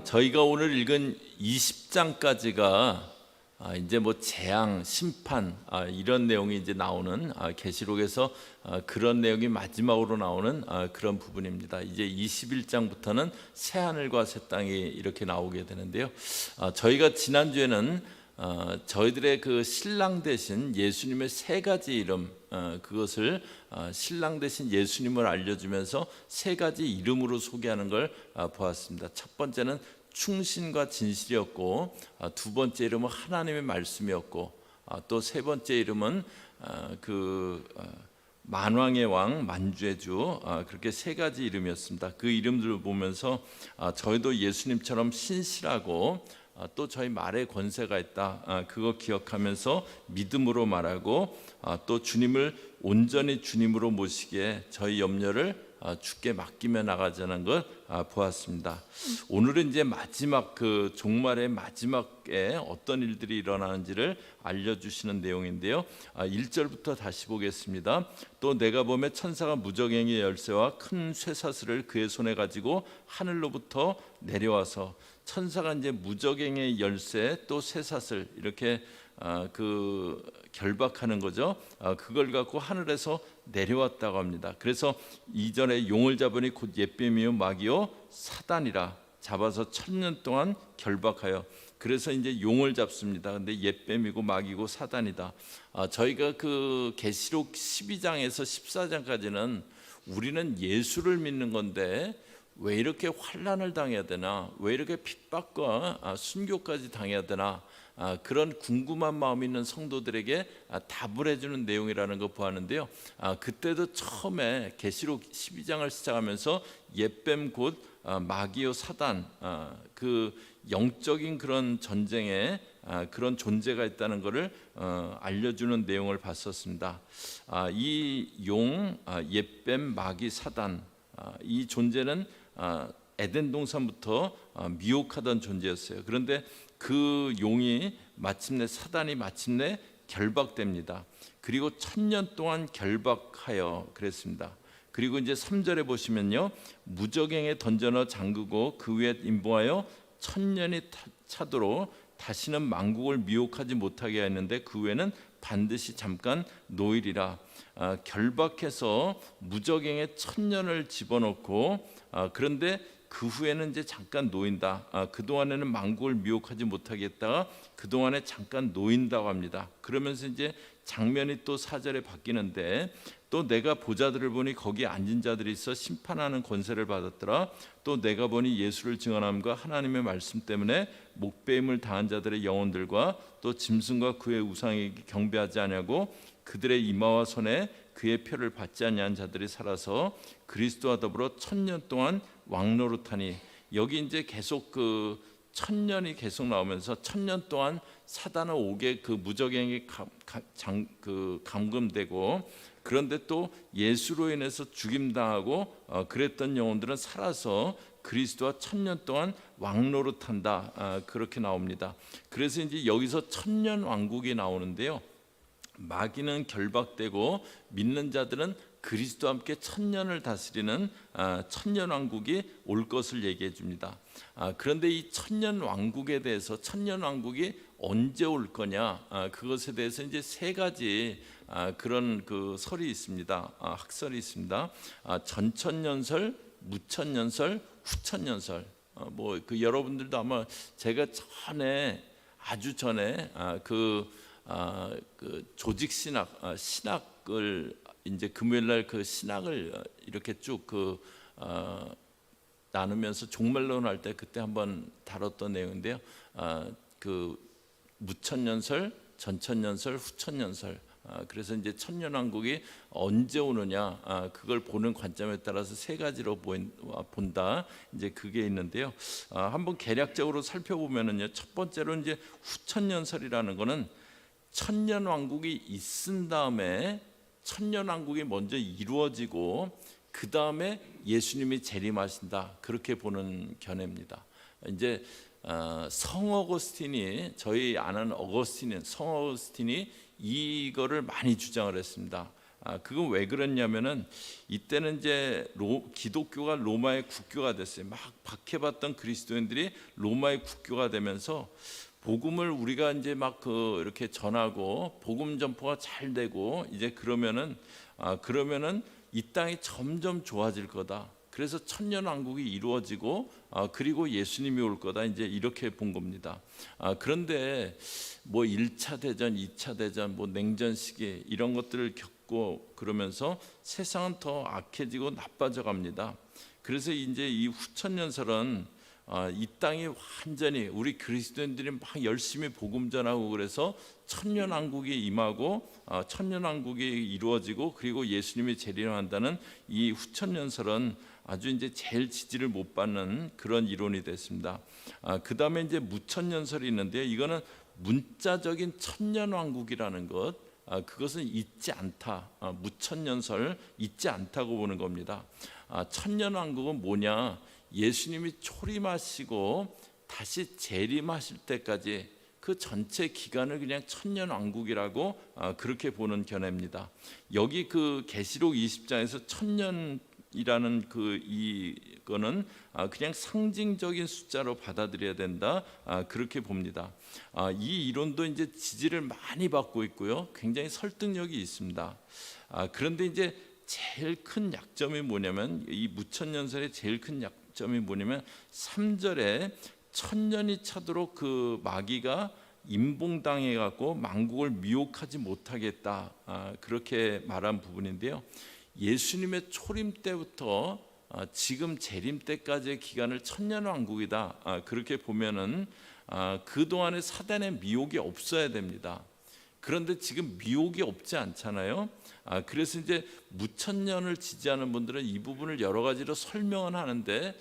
저희가 오늘 읽은 20장까지가 이제 뭐 재앙, 심판 이런 내용이 이제 나오는 계시록에서 그런 내용이 마지막으로 나오는 그런 부분입니다. 이제 21장부터는 새 하늘과 새 땅이 이렇게 나오게 되는데요. 저희가 지난주에는 저희들의 그 신랑 되신 예수님의 세 가지 이름, 그것을 신랑 되신 예수님을 알려주면서 세 가지 이름으로 소개하는 걸 보았습니다. 첫 번째는 충신과 진실이었고, 두 번째 이름은 하나님의 말씀이었고, 또 세 번째 이름은 만왕의 왕, 만주의 주, 그렇게 세 가지 이름이었습니다. 그 이름들을 보면서 저희도 예수님처럼 신실하고 또 저희 말에 권세가 있다, 그거 기억하면서 믿음으로 말하고, 또 주님을 온전히 주님으로 모시기에 저희 염려를 주께 맡기며 나가자는 걸 보았습니다. 오늘은 이제 마지막 그 종말의 마지막에 어떤 일들이 일어나는지를 알려주시는 내용인데요. 1절부터 다시 보겠습니다. 또 내가 보매 천사가 무저갱이의 열쇠와 큰 쇠사슬을 그의 손에 가지고 하늘로부터 내려와서, 천사가 이제 무저갱이의 열쇠 또 쇠사슬 이렇게 결박하는 거죠. 그걸 갖고 하늘에서 내려왔다고 합니다. 그래서 이전에 용을 잡으니 곧 옛뱀이요 마귀요 사단이라, 잡아서 1000년 동안 결박하여, 그래서 이제 용을 잡습니다. 근데 옛뱀이고 마귀고 사단이다. 저희가 그 계시록 12장에서 14장까지는 우리는 예수를 믿는 건데 왜 이렇게 환난을 당해야 되나, 왜 이렇게 핍박과 순교까지 당해야 되나, 그런 궁금한 마음이 있는 성도들에게 답을 해주는 내용이라는 거 보았는데요. 그때도 처음에 계시록 12장을 시작하면서 옛뱀 곧 마귀요 사단, 그 영적인 그런 전쟁에 그런 존재가 있다는 것을 알려주는 내용을 봤었습니다. 이 용, 옛뱀, 마귀, 사단, 이 존재는 에덴 동산부터 미혹하던 존재였어요. 그런데 그 용이 마침내, 사단이 마침내 결박됩니다. 그리고 1000년 동안 결박하여 그랬습니다. 그리고 이제 3절에 보시면요, 무저갱에 던져넣어 잠그고 그 위에 임보하여 1000년이 차도록 다시는 만국을 미혹하지 못하게 했는데 그 후에는 반드시 잠깐 노일이라. 결박해서 무저갱에 1000년을 집어넣고, 그런데 그 후에는 이제 잠깐 놓인다. 그 동안에는 만국을 미혹하지 못하겠다가 그 동안에 잠깐 놓인다고 합니다. 그러면서 이제 장면이 또 4절에 바뀌는데, 또 내가 보자들을 보니 거기 앉은 자들이 있어 심판하는 권세를 받았더라. 또 내가 보니 예수를 증언함과 하나님의 말씀 때문에 목배임을 당한 자들의 영혼들과 또 짐승과 그의 우상에게 경배하지 아니하고 그들의 이마와 손에 그의 표를 받지 아니한 자들이 살아서 그리스도와 더불어 1000년 동안 왕노릇하니. 여기 이제 계속 그 1000년이 계속 나오면서 1000년 동안 사단은 옥에 그 무저갱이 감금되고, 그런데 또 예수로 인해서 죽임당하고 그랬던 영혼들은 살아서 그리스도와 1000년 동안 왕노릇한다, 그렇게 나옵니다. 그래서 이제 여기서 1000년 왕국이 나오는데요, 마귀는 결박되고 믿는 자들은 그리스도와 함께 1000년을 다스리는 1000년 왕국이 올 것을 얘기해 줍니다. 그런데 이 1000년 왕국에 대해서, 1000년 왕국이 언제 올 거냐, 그것에 대해서 이제 세 가지 그런 그 설이 있습니다. 학설이 있습니다. 전천년설, 무천년설, 후천년설. 뭐 그 여러분들도 아마 제가 아주 전에 그 조직 신학, 신학을 이제 금요일날 그 신학을 이렇게 쭉 나누면서 종말론 할 때 그때 한번 다뤘던 내용인데요. 그 무천년설, 전천년설, 후천년설. 그래서 이제 천년왕국이 언제 오느냐, 그걸 보는 관점에 따라서 세 가지로 본다, 이제 그게 있는데요. 한번 개략적으로 살펴보면은요, 첫 번째로 이제 후천년설이라는 거는 천년왕국이 있은 다음에 천년왕국이 먼저 이루어지고 그 다음에 예수님이 재림하신다, 그렇게 보는 견해입니다. 이제 성 어거스틴이, 저희 아는 어거스틴은 성 어거스틴이 이거를 많이 주장을 했습니다. 그건 왜 그랬냐면은 이때는 이제 기독교가 로마의 국교가 됐어요. 막 박해받던 그리스도인들이 로마의 국교가 되면서 복음을 우리가 이제 막 이렇게 전하고 복음 전포가 잘 되고 이제 그러면은 이 땅이 점점 좋아질 거다. 그래서 천년왕국이 이루어지고 그리고 예수님이 올 거다. 이제 이렇게 본 겁니다. 그런데 뭐 1차 대전, 2차 대전, 뭐 냉전 시기 이런 것들을 겪고 그러면서 세상은 더 악해지고 나빠져 갑니다. 그래서 이제 이 후천년설은 이 땅이 완전히 우리 그리스도인들이 막 열심히 복음 전하고 그래서 천년왕국이 임하고 천년왕국이 이루어지고 그리고 예수님이 재림한다는 이 후천년설은 아주 이제 제일 지지를 못 받는 그런 이론이 됐습니다. 그 다음에 이제 무천년설이 있는데요. 이거는 문자적인 천년왕국이라는 것, 그것은 있지 않다. 무천년설 있지 않다고 보는 겁니다. 천년왕국은 뭐냐? 예수님이 초림하시고 다시 재림하실 때까지 그 전체 기간을 그냥 천년왕국이라고 그렇게 보는 견해입니다. 여기 그 계시록 20장에서 천년이라는 이거는 그냥 상징적인 숫자로 받아들여야 된다. 그렇게 봅니다. 이 이론도 이제 지지를 많이 받고 있고요. 굉장히 설득력이 있습니다. 그런데 이제 제일 큰 약점이 뭐냐면 이 무천년설의 제일 큰 약점이 뭐냐면 3절에 천년이 차도록 그 마귀가 임봉당해 갖고 만국을 미혹하지 못하겠다. 그렇게 말한 부분인데요. 예수님의 초림 때부터 지금 재림 때까지의 기간을 천년왕국이다. 그렇게 보면은 그 동안에 사단의 미혹이 없어야 됩니다. 그런데 지금 미혹이 없지 않잖아요. 그래서 이제 무천년을 지지하는 분들은 이 부분을 여러 가지로 설명은 하는데,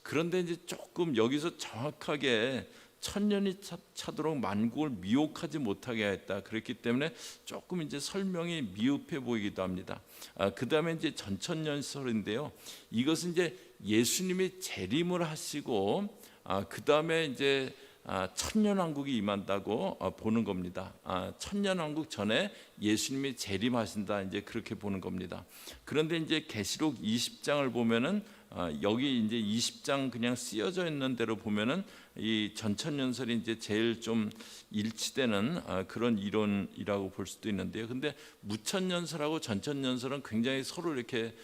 그런데 이제 조금 여기서 정확하게 천년이 차도록 만국을 미혹하지 못하게 했다. 그렇기 때문에 조금 이제 설명이 미흡해 보이기도 합니다. 그 다음에 이제 전천년설인데요. 이것은 이제 예수님이 재림을 하시고 그 다음에 이제 천년왕국이 임한다고 보는 겁니다. 천년왕국 전에 예수님이 재림하신다. 이제 그렇게 보는 겁니다. 그런데 이제 계시록 20장을 보면은 여기 이제 20장 그냥 쓰여져 있는 대로 보면은 이 전천년설이 이제 제일 좀 일치되는 그런 이론이라고 볼 수도 있는데요. 근데 무천년설하고 전천년설은 굉장히 서로 이렇게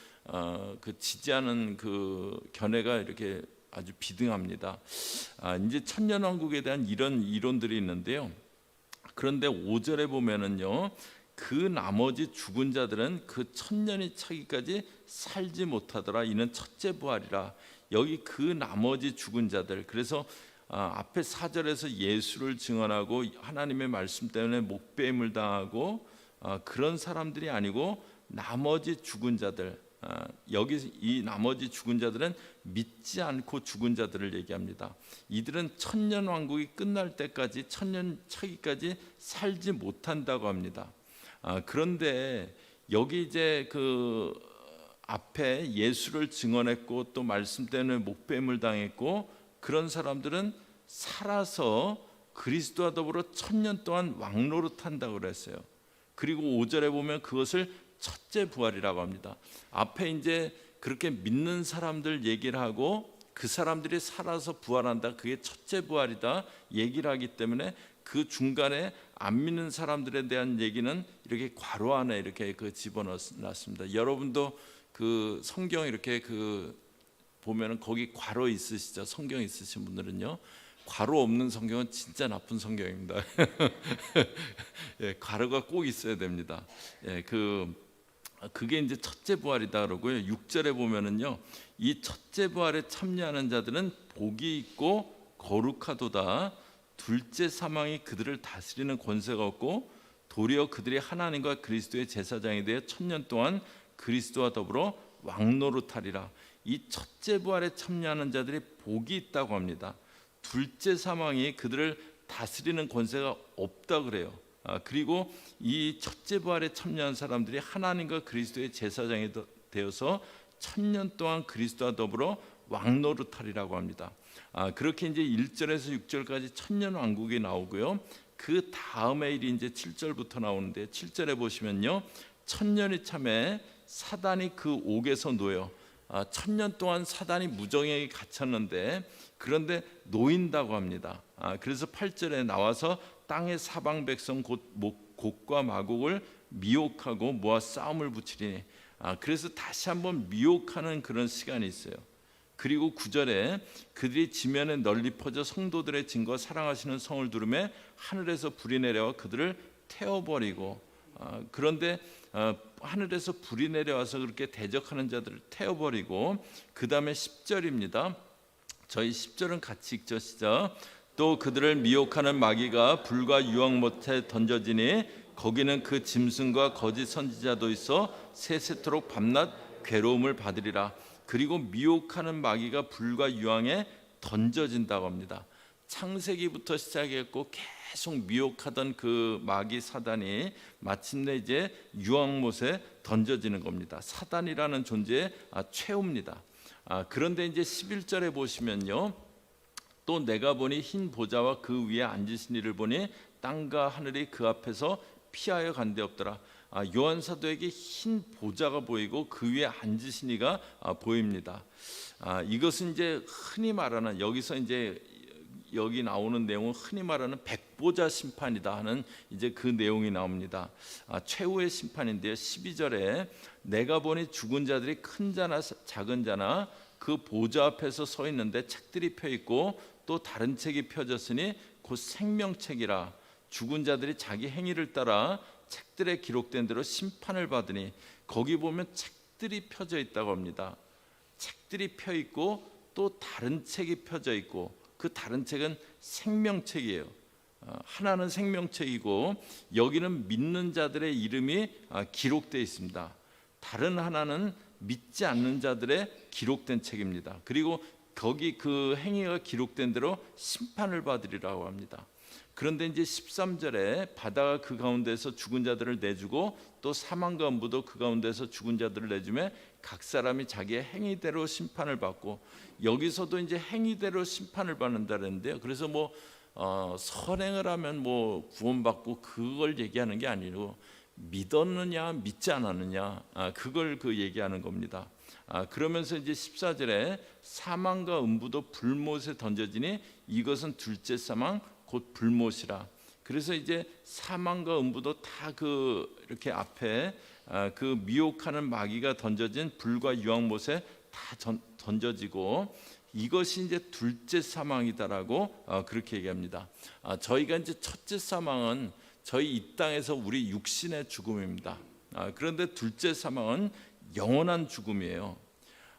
그 지지하는 그 견해가 이렇게 아주 비등합니다. 이제 천년왕국에 대한 이런 이론들이 있는데요. 그런데 5절에 보면은요, 그 나머지 죽은 자들은 그 천년이 차기까지 살지 못하더라. 이는 첫째 부활이라. 여기 그 나머지 죽은 자들. 그래서 앞에 4절에서 예수를 증언하고 하나님의 말씀 때문에 목배임을 당하고 그런 사람들이 아니고 나머지 죽은 자들. 여기 이 나머지 죽은 자들은 믿지 않고 죽은 자들을 얘기합니다. 이들은 천년왕국이 끝날 때까지 천년 차기까지 살지 못한다고 합니다. 그런데 여기 이제 그 앞에 예수를 증언했고 또 말씀 때문에 목배임을 당했고 그런 사람들은 살아서 그리스도와 더불어 천년 동안 왕노릇한다고 그랬어요. 그리고 5절에 보면 그것을 첫째 부활이라고 합니다. 앞에 이제 그렇게 믿는 사람들 얘기를 하고 그 사람들이 살아서 부활한다. 그게 첫째 부활이다 얘기를 하기 때문에 그 중간에 안 믿는 사람들에 대한 얘기는 이렇게 괄호 안에 이렇게 집어넣었습니다. 여러분도 그 성경 이렇게 보면은 거기 괄호 있으시죠? 성경 있으신 분들은요. 괄호 없는 성경은 진짜 나쁜 성경입니다. 예, 괄호가 꼭 있어야 됩니다. 예, 그게 이제 첫째 부활이다 그러고요. 6절에 보면은요, 이 첫째 부활에 참여하는 자들은 복이 있고 거룩하도다. 둘째 사망이 그들을 다스리는 권세가 없고 도리어 그들이 하나님과 그리스도의 제사장이 되어 천년 동안 그리스도와 더불어 왕노릇하리라. 이 첫째 부활에 참여하는 자들이 복이 있다고 합니다. 둘째 사망이 그들을 다스리는 권세가 없다 그래요. 그리고 이 첫째 부활에 참여한 사람들이 하나님과 그리스도의 제사장이 되어서 천년 동안 그리스도와 더불어 왕노릇하리라고 합니다. 그렇게 이제 1절에서 6절까지 천년 왕국이 나오고요. 그 다음의 일이 이제 7절부터 나오는데 7절에 보시면요, 천년이 참에 사단이 그 옥에서 놓여, 천년 동안 사단이 무정행에 갇혔는데 그런데 놓인다고 합니다. 그래서 8절에 나와서 땅의 사방 백성 곧 곡과 마곡을 미혹하고 모아 싸움을 붙이리니, 그래서 다시 한번 미혹하는 그런 시간이 있어요. 그리고 9절에 그들이 지면에 널리 퍼져 성도들의 증거 사랑하시는 성을 두르매 하늘에서 불이 내려와 그들을 태워버리고, 그런데 하늘에서 불이 내려와서 그렇게 대적하는 자들을 태워버리고, 그 다음에 10절입니다. 저희 10절은 같이 읽죠. 시작. 또 그들을 미혹하는 마귀가 불과 유황 못에 던져지니 거기는 그 짐승과 거짓 선지자도 있어 세세토록 밤낮 괴로움을 받으리라. 그리고 미혹하는 마귀가 불과 유황에 던져진다고 합니다. 창세기부터 시작했고 계속 미혹하던 그 마귀 사단이 마침내 이제 유황못에 던져지는 겁니다. 사단이라는 존재의 최후입니다. 그런데 이제 11절에 보시면요, 또 내가 보니 흰 보좌와 그 위에 앉으신 이를 보니 땅과 하늘이 그 앞에서 피하여 간데 없더라. 요한 사도에게 흰 보좌가 보이고 그 위에 앉으신 이가 보입니다. 이것은 이제 흔히 말하는, 여기서 이제 여기 나오는 내용은 흔히 말하는 백보자 심판이다 하는 이제 그 내용이 나옵니다. 최후의 심판인데요. 12절에 내가 보니 죽은 자들이 큰 자나 작은 자나 그 보좌 앞에서 서 있는데 책들이 펴 있고 또 다른 책이 펴졌으니 곧 생명책이라. 죽은 자들이 자기 행위를 따라 책들에 기록된 대로 심판을 받으니, 거기 보면 책들이 펴져 있다고 합니다. 책들이 펴 있고 또 다른 책이 펴져 있고, 그 다른 책은 생명책이에요. 하나는 생명책이고 여기는 믿는 자들의 이름이 기록되어 있습니다. 다른 하나는 믿지 않는 자들의 기록된 책입니다. 그리고 거기 그 행위가 기록된 대로 심판을 받으리라고 합니다. 그런데 이제 13절에 바다가 그 가운데서 죽은 자들을 내주고 또 사망과 음부도 그 가운데서 죽은 자들을 내주매 각 사람이 자기의 행위대로 심판을 받고, 여기서도 이제 행위대로 심판을 받는다는데요. 그래서 뭐 선행을 하면 뭐 구원받고 그걸 얘기하는 게 아니고 믿었느냐 믿지 않았느냐, 그걸 그 얘기하는 겁니다. 그러면서 이제 14절에 사망과 음부도 불못에 던져지니 이것은 둘째 사망 곧 불못이라. 그래서 이제 사망과 음부도 다 그 이렇게 앞에 그 미혹하는 마귀가 던져진 불과 유황못에 다 던져지고, 이것이 이제 둘째 사망이다라고 그렇게 얘기합니다. 저희가 이제 첫째 사망은 저희 이 땅에서 우리 육신의 죽음입니다. 그런데 둘째 사망은 영원한 죽음이에요.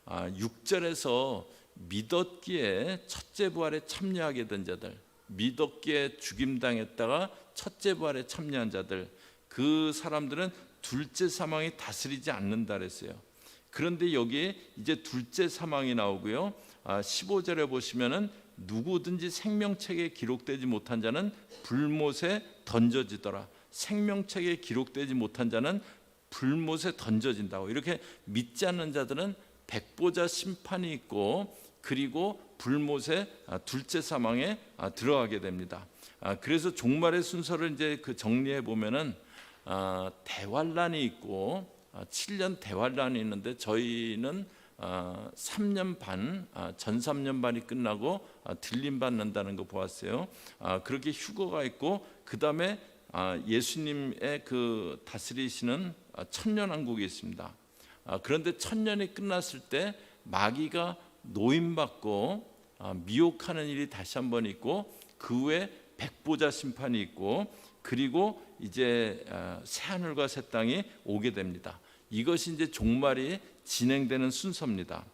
6절에서 믿었기에 첫째 부활에 참여하게 된 자들, 믿었기에 죽임당했다가 첫째 부활에 참여한 자들, 그 사람들은 둘째 사망이 다스리지 않는다 그랬어요. 그런데 여기에 이제 둘째 사망이 나오고요. 15절에 보시면은 누구든지 생명책에 기록되지 못한 자는 불못에 던져지더라. 생명책에 기록되지 못한 자는 불못에 던져진다고. 이렇게 믿지 않는 자들은 백보자 심판이 있고 그리고 불못에 둘째 사망에 들어가게 됩니다. 그래서 종말의 순서를 이제 그 정리해 보면은 대환란이 있고 7년 대환란이 있는데 저희는 3년 반, 전 3년 반이 끝나고 들림 받는다는 거 보았어요. 그렇게 휴거가 있고 그 다음에 예수님의 그 다스리시는 천년왕국이 있습니다. 그런데 천년이 끝났을 때 마귀가 노임받고 미혹하는 일이 다시 한번 있고, 그 후에 백보자 심판이 있고, 그리고 이제 새 하늘과 새 땅이 오게 됩니다. 이것이 이제 종말이 진행되는 순서입니다.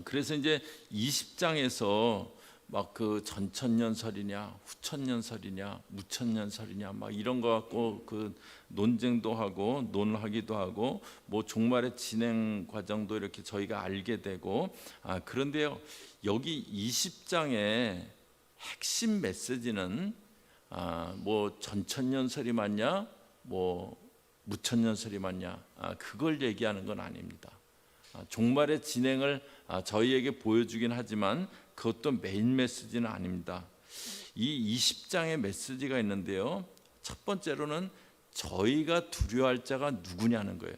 그래서 이제 20장에서 막 그 전천년설이냐 후천년설이냐 무천년설이냐 막 이런 거 갖고 그 논쟁도 하고 논하기도 하고 뭐 종말의 진행 과정도 이렇게 저희가 알게 되고, 그런데요, 여기 20장의 핵심 메시지는 뭐 전천년설이 맞냐 뭐 무천년설이 맞냐, 그걸 얘기하는 건 아닙니다. 종말의 진행을 저희에게 보여주긴 하지만 그것도 메인 메시지는 아닙니다. 이 20장의 메시지가 있는데요. 첫 번째로는 저희가 두려워할 자가 누구냐는 거예요.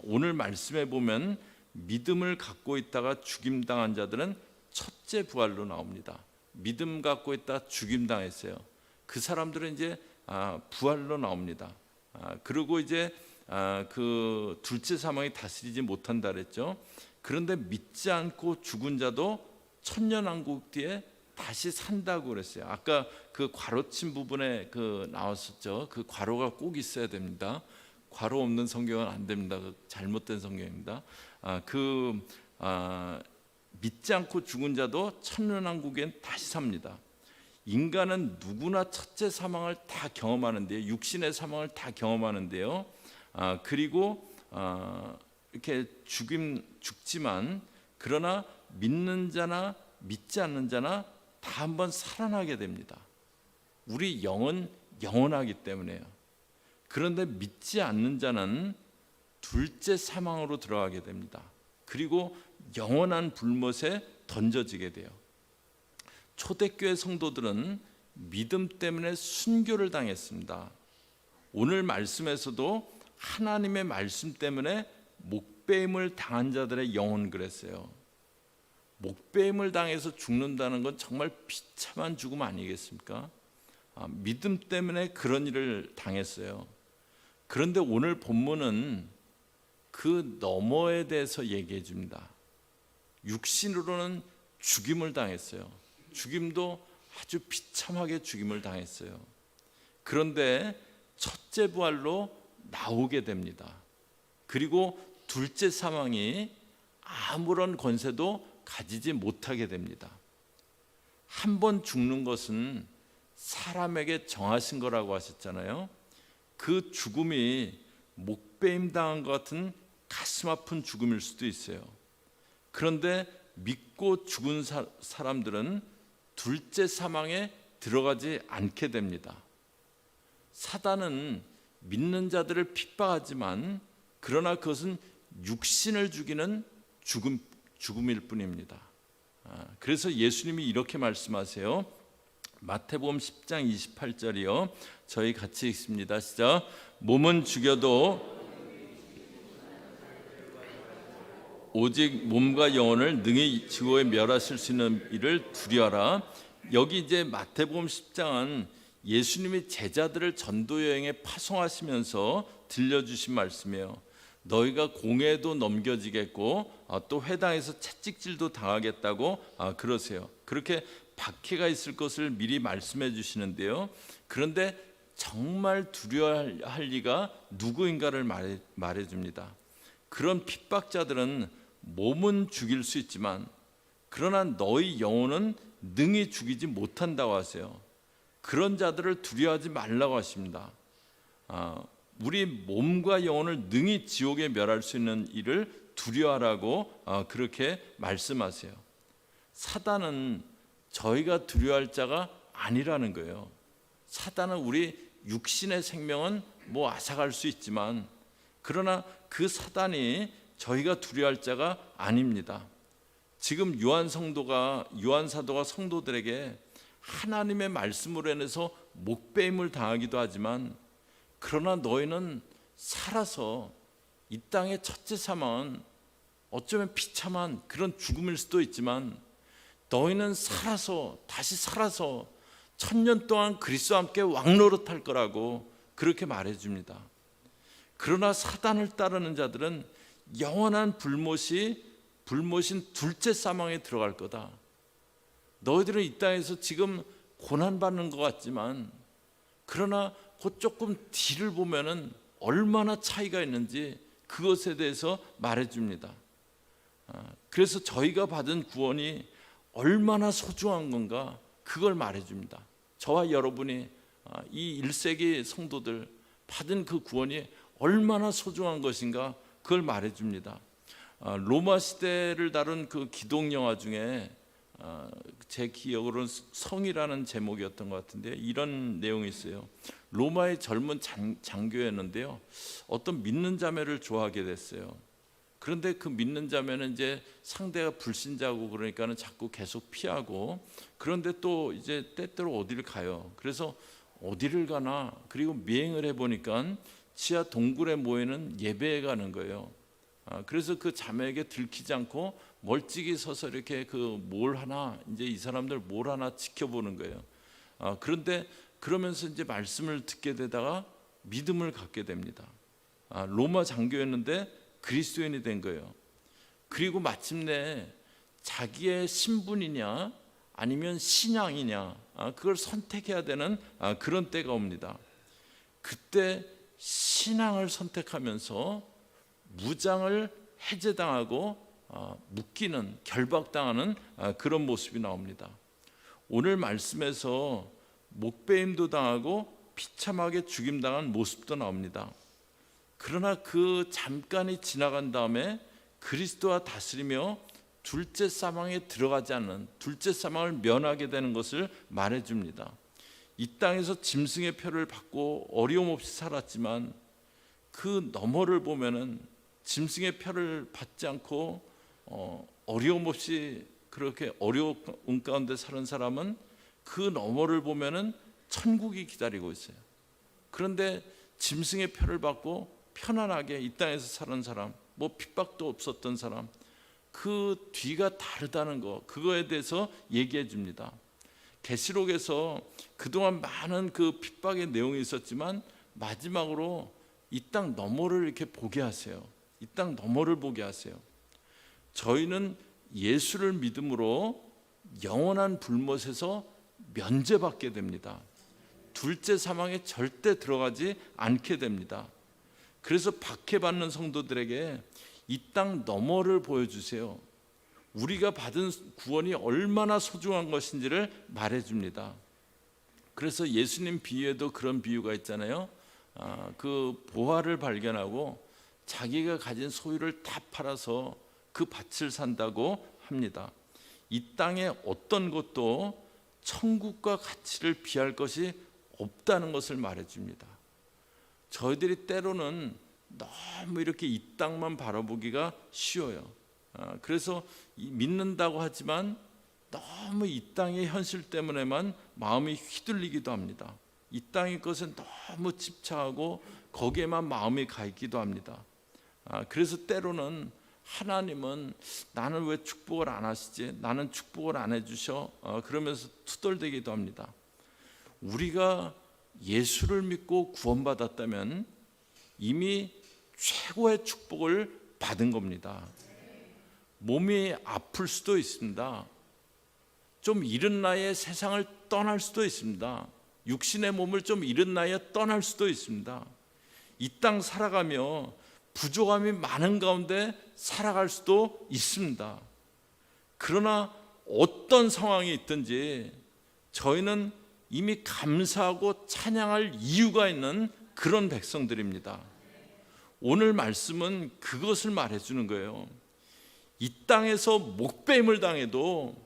오늘 말씀에 보면 믿음을 갖고 있다가 죽임당한 자들은 첫째 부활로 나옵니다. 믿음 갖고 있다 죽임당했어요. 그 사람들은 이제 부활로 나옵니다. 그리고 이제 그 둘째 사망이 다스리지 못한다 그랬죠. 그런데 믿지 않고 죽은 자도 천년왕국 뒤에 다시 산다고 그랬어요. 아까 그 괄호친 부분에 그 나왔었죠. 그 괄호가 꼭 있어야 됩니다. 괄호 없는 성경은 안 됩니다. 잘못된 성경입니다. 믿지 않고 죽은 자도 천년왕국엔 다시 삽니다. 인간은 누구나 첫째 사망을 다 경험하는데요. 육신의 사망을 다 경험하는데요. 그리고 이렇게 죽지만 그러나 믿는 자나 믿지 않는 자나 다 한번 살아나게 됩니다. 우리 영은 영원하기 때문에요. 그런데 믿지 않는 자는 둘째 사망으로 들어가게 됩니다. 그리고 영원한 불못에 던져지게 돼요. 초대교회 성도들은 믿음 때문에 순교를 당했습니다. 오늘 말씀에서도 하나님의 말씀 때문에 목배임을 당한 자들의 영혼 그랬어요. 목배임을 당해서 죽는다는 건 정말 비참한 죽음 아니겠습니까? 믿음 때문에 그런 일을 당했어요. 그런데 오늘 본문은 그 너머에 대해서 얘기해 줍니다. 육신으로는 죽임을 당했어요. 죽임도 아주 비참하게 죽임을 당했어요. 그런데 첫째 부활로 나오게 됩니다. 그리고 둘째 사망이 아무런 권세도 가지지 못하게 됩니다. 한 번 죽는 것은 사람에게 정하신 거라고 하셨잖아요. 그 죽음이 목배임 당한 것 같은 가슴 아픈 죽음일 수도 있어요. 그런데 믿고 죽은 사람들은 둘째 사망에 들어가지 않게 됩니다. 사단은 믿는 자들을 핍박하지만 그러나 그것은 육신을 죽이는 죽음일 뿐입니다. 그래서 예수님이 이렇게 말씀하세요. 마태복음 10장 28절이요. 저희 같이 읽습니다. 시작. 몸은 죽여도 오직 몸과 영혼을 능히 지구에 멸하실 수 있는 이를 두려워하라. 여기 이제 마태복음 10장은 예수님이 제자들을 전도 여행에 파송하시면서 들려주신 말씀이에요. 너희가 공회도 넘겨지겠고 또 회당에서 채찍질도 당하겠다고 그러세요. 그렇게 박해가 있을 것을 미리 말씀해 주시는데요. 그런데 정말 두려워할 리가 누구인가를 말해 줍니다. 그런 핍박자들은 몸은 죽일 수 있지만 그러나 너희 영혼은 능히 죽이지 못한다고 하세요. 그런 자들을 두려워하지 말라고 하십니다. 우리 몸과 영혼을 능히 지옥에 멸할 수 있는 일을 두려워하라고 그렇게 말씀하세요. 사단은 저희가 두려워할 자가 아니라는 거예요. 사단은 우리 육신의 생명은 뭐 앗아갈 수 있지만 그러나 그 사단이 저희가 두려워할 자가 아닙니다. 지금 요한 사도가 성도들에게 하나님의 말씀으로 인해서 목배임을 당하기도 하지만 그러나 너희는 살아서 이 땅의 첫째 사망은 어쩌면 비참한 그런 죽음일 수도 있지만 너희는 다시 살아서 천년 동안 그리스도와 함께 왕노릇할 거라고 그렇게 말해줍니다. 그러나 사단을 따르는 자들은 영원한 불못인 둘째 사망에 들어갈 거다. 너희들은 이 땅에서 지금 고난받는 것 같지만 그러나 그 조금 뒤를 보면은 얼마나 차이가 있는지 그것에 대해서 말해줍니다. 그래서 저희가 받은 구원이 얼마나 소중한 건가 그걸 말해줍니다. 저와 여러분이 이 1세기 성도들 받은 그 구원이 얼마나 소중한 것인가 그걸 말해줍니다. 로마 시대를 다룬 그 기독 영화 중에 제 기억으로는 성이라는 제목이었던 것 같은데 이런 내용이 있어요. 로마의 젊은 장교였는데요. 어떤 믿는 자매를 좋아하게 됐어요. 그런데 그 믿는 자면은 이제 상대가 불신자고 그러니까는 자꾸 계속 피하고, 그런데 또 이제 때때로 어디를 가요. 그래서 어디를 가나, 그리고 미행을 해보니까 지하 동굴에 모이는 예배에 가는 거예요. 그래서 그 자매에게 들키지 않고 멀찍이 서서 이렇게 그 뭘 하나, 이제 이 사람들 뭘 하나 지켜보는 거예요. 그런데 그러면서 이제 말씀을 듣게 되다가 믿음을 갖게 됩니다. 로마 장교였는데 그리스도인이 된 거예요. 그리고 마침내 자기의 신분이냐 아니면 신앙이냐, 그걸 선택해야 되는 그런 때가 옵니다. 그때 신앙을 선택하면서 무장을 해제당하고 묶이는, 결박당하는 그런 모습이 나옵니다. 오늘 말씀에서 목배임도 당하고 비참하게 죽임당한 모습도 나옵니다. 그러나 그 잠깐이 지나간 다음에 그리스도와 다스리며 둘째 사망에 들어가지 않는, 둘째 사망을 면하게 되는 것을 말해줍니다. 이 땅에서 짐승의 표를 받고 어려움 없이 살았지만 그 너머를 보면은 짐승의 표를 받지 않고 어려움 없이 그렇게 어려움 가운데 사는 사람은 그 너머를 보면은 천국이 기다리고 있어요. 그런데 짐승의 표를 받고 편안하게 이 땅에서 사는 사람, 뭐 핍박도 없었던 사람, 그 뒤가 다르다는 거, 그거에 대해서 얘기해 줍니다. 계시록에서 그동안 많은 그 핍박의 내용이 있었지만 마지막으로 이 땅 너머를 이렇게 보게 하세요. 이 땅 너머를 보게 하세요. 저희는 예수를 믿음으로 영원한 불못에서 면제받게 됩니다. 둘째 사망에 절대 들어가지 않게 됩니다. 그래서 박해받는 성도들에게 이 땅 너머를 보여주세요. 우리가 받은 구원이 얼마나 소중한 것인지를 말해줍니다. 그래서 예수님 비유에도 그런 비유가 있잖아요. 그 보화를 발견하고 자기가 가진 소유를 다 팔아서 그 밭을 산다고 합니다. 이 땅에 어떤 것도 천국과 가치를 비할 것이 없다는 것을 말해줍니다. 저희들이 때로는 너무 이렇게 이 땅만 바라보기가 쉬워요. 그래서 믿는다고 하지만 너무 이 땅의 현실 때문에만 마음이 휘둘리기도 합니다. 이 땅의 것에 너무 집착하고 거기에만 마음이 가 있기도 합니다. 그래서 때로는 하나님은 나는 왜 축복을 안 하시지? 나는 축복을 안 해주셔? 그러면서 투덜대기도 합니다. 우리가 예수를 믿고 구원받았다면 이미 최고의 축복을 받은 겁니다. 몸이 아플 수도 있습니다. 좀 이른 나이에 세상을 떠날 수도 있습니다. 육신의 몸을 좀 이른 나이에 떠날 수도 있습니다. 이 땅 살아가며 부족함이 많은 가운데 살아갈 수도 있습니다. 그러나 어떤 상황이 있든지 저희는 이미 감사하고 찬양할 이유가 있는 그런 백성들입니다. 오늘 말씀은 그것을 말해주는 거예요. 이 땅에서 목배임을 당해도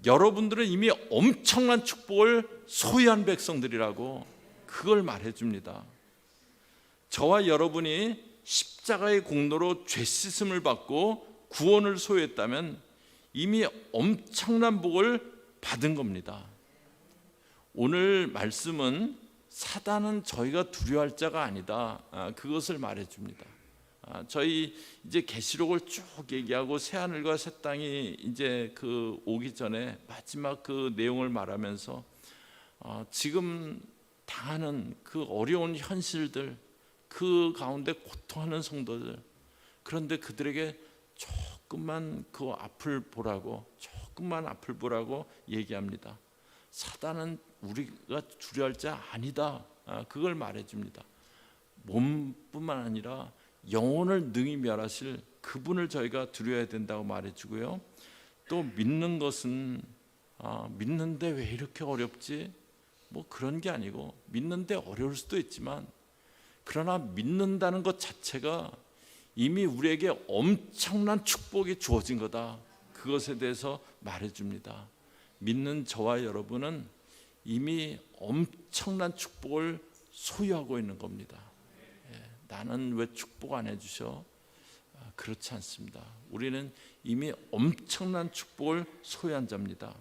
여러분들은 이미 엄청난 축복을 소유한 백성들이라고, 그걸 말해줍니다. 저와 여러분이 십자가의 공로로 죄 씻음을 받고 구원을 소유했다면 이미 엄청난 복을 받은 겁니다. 오늘 말씀은 사단은 저희가 두려워할 자가 아니다, 그것을 말해줍니다. 저희 이제 계시록을 쭉 얘기하고 새 하늘과 새 땅이 이제 그 오기 전에 마지막 그 내용을 말하면서 지금 당하는 그 어려운 현실들, 그 가운데 고통하는 성도들, 그런데 그들에게 조금만 그 앞을 보라고, 조금만 앞을 보라고 얘기합니다. 사단은 우리가 두려워할 자 아니다, 그걸 말해줍니다. 몸뿐만 아니라 영혼을 능히 멸하실 그분을 저희가 두려워해야 된다고 말해주고요. 또 믿는 것은 믿는데 왜 이렇게 어렵지? 뭐 그런 게 아니고, 믿는데 어려울 수도 있지만 그러나 믿는다는 것 자체가 이미 우리에게 엄청난 축복이 주어진 거다, 그것에 대해서 말해줍니다. 믿는 저와 여러분은 이미 엄청난 축복을 소유하고 있는 겁니다. 나는 왜 축복 안 해주셔? 그렇지 않습니다. 우리는 이미 엄청난 축복을 소유한 자입니다.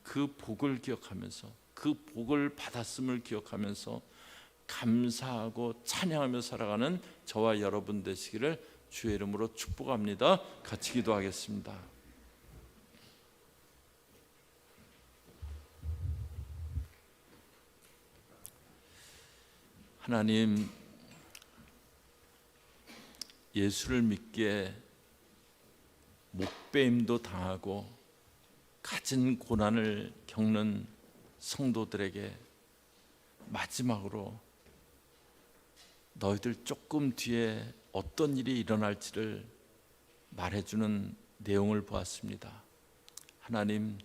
그 복을 기억하면서, 그 복을 받았음을 기억하면서 감사하고 찬양하며 살아가는 저와 여러분 되시기를 주의 이름으로 축복합니다. 같이 기도하겠습니다. 하나님, 예수를 믿기에 목배임도 당하고 가진 고난을 겪는 성도들에게 마지막으로 너희들 조금 뒤에 어떤 일이 일어날지를 말해주는 내용을 보았습니다. 하나님,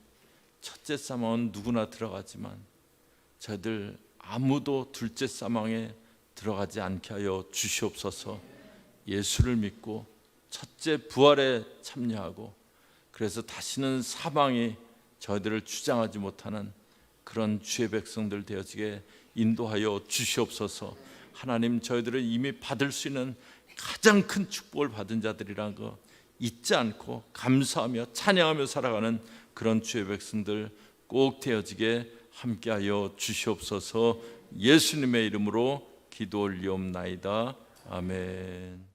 첫째 사망은 누구나 들어가지만 저희들 아무도 둘째 사망에 들어가지 않게 하여 주시옵소서. 예수를 믿고 첫째 부활에 참여하고, 그래서 다시는 사망이 저희들을 주장하지 못하는 그런 주의 백성들 되어지게 인도하여 주시옵소서. 하나님, 저희들은 이미 받을 수 있는 가장 큰 축복을 받은 자들이라는 거 잊지 않고 감사하며 찬양하며 살아가는 그런 주의 백성들 꼭 되어지게 함께하여 주시옵소서. 예수님의 이름으로 기도 올리옵나이다. 아멘.